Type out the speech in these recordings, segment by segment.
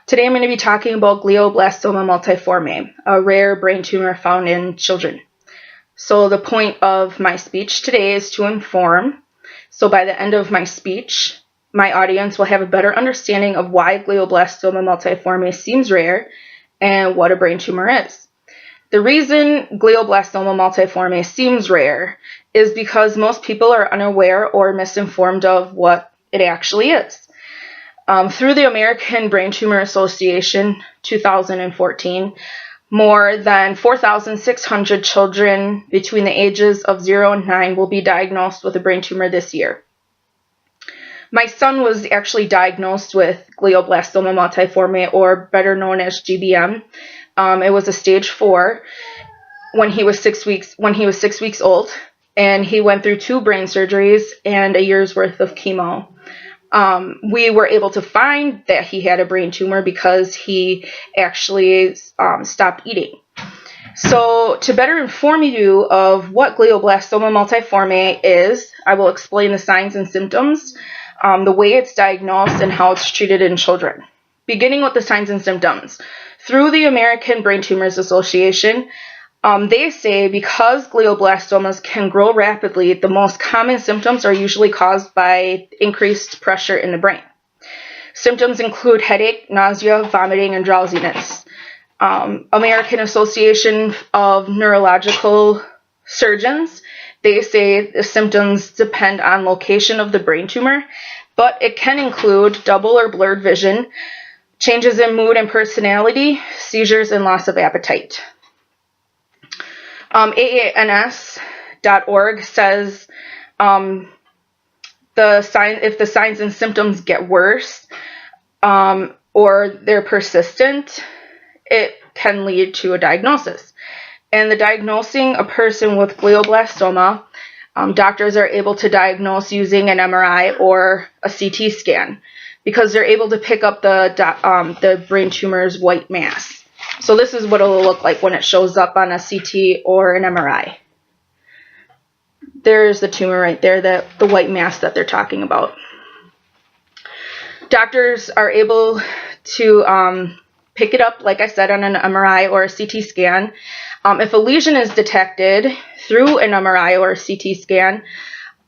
Today I'm going to be talking about glioblastoma multiforme, a rare brain tumor found in children. So the point of my speech today is to inform. So by the end of my speech, my audience will have a better understanding of why glioblastoma multiforme seems rare and what a brain tumor is. The reason glioblastoma multiforme seems rare is because most people are unaware or misinformed of what it actually is. Through the American Brain Tumor Association 2014, more than 4,600 children between the ages of 0 and 9 will be diagnosed with a brain tumor this year. My son was actually diagnosed with glioblastoma multiforme, or better known as GBM. It was a stage 4 when he was 6 weeks old, and he went through 2 brain surgeries and a year's worth of chemo. We were able to find that he had a brain tumor because he actually stopped eating. So to better inform you of what glioblastoma multiforme is, I will explain the signs and symptoms, the way it's diagnosed, and how it's treated in children. Beginning with the signs and symptoms. Through the American Brain Tumors Association, they say because glioblastomas can grow rapidly, the most common symptoms are usually caused by increased pressure in the brain. Symptoms include headache, nausea, vomiting, and drowsiness. American Association of Neurological Surgeons, they say the symptoms depend on location of the brain tumor, but it can include double or blurred vision, changes in mood and personality, seizures, and loss of appetite. AANS.org says if the signs and symptoms get worse or they're persistent, it can lead to a diagnosis. And the diagnosing a person with glioblastoma, doctors are able to diagnose using an MRI or a CT scan because they're able to pick up the brain tumor's white mass. So this is what it will look like when it shows up on a CT or an MRI. There's the tumor right there, the white mass that they're talking about. Doctors are able to pick it up, like I said, on an MRI or a CT scan. If a lesion is detected through an MRI or a CT scan,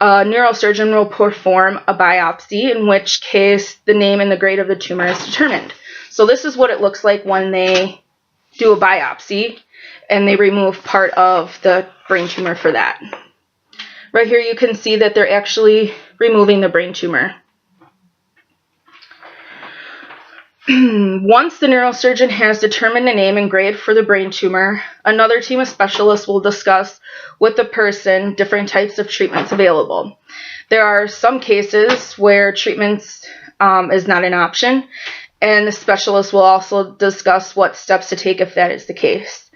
a neurosurgeon will perform a biopsy, in which case the name and the grade of the tumor is determined. So this is what it looks like when they do a biopsy and they remove part of the brain tumor for that. Right here you can see that they're actually removing the brain tumor. Once the neurosurgeon has determined a name and grade for the brain tumor, another team of specialists will discuss with the person different types of treatments available. There are some cases where treatments is not an option, and the specialist will also discuss what steps to take if that is the case.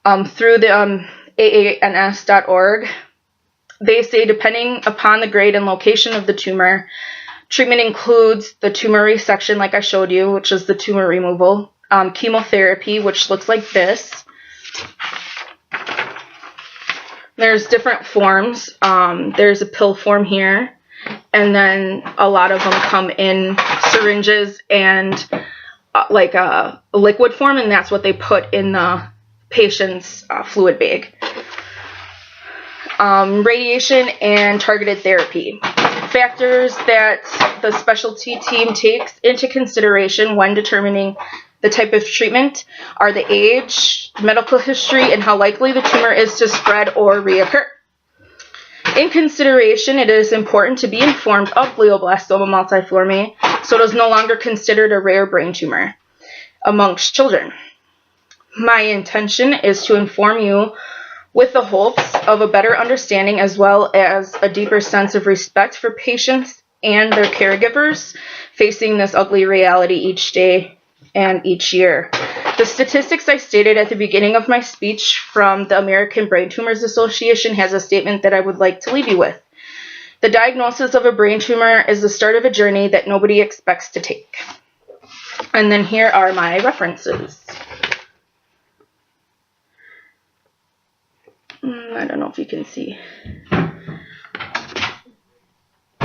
Through the AANS.org, they say depending upon the grade and location of the tumor, treatment includes the tumor resection, like I showed you, which is the tumor removal, chemotherapy, which looks like this. There's different forms. There's a pill form here, and then a lot of them come in syringes and like a liquid form, and that's what they put in the patient's fluid bag. Radiation and targeted therapy. Factors that the specialty team takes into consideration when determining the type of treatment are the age, medical history, and how likely the tumor is to spread or reoccur. In consideration, it is important to be informed of glioblastoma multiforme, so it is no longer considered a rare brain tumor amongst children. My intention is to inform you with the hopes of a better understanding as well as a deeper sense of respect for patients and their caregivers facing this ugly reality each day and each year. The statistics I stated at the beginning of my speech from the American Brain Tumors Association has a statement that I would like to leave you with. The diagnosis of a brain tumor is the start of a journey that nobody expects to take. And then here are my references. I don't know if you can see.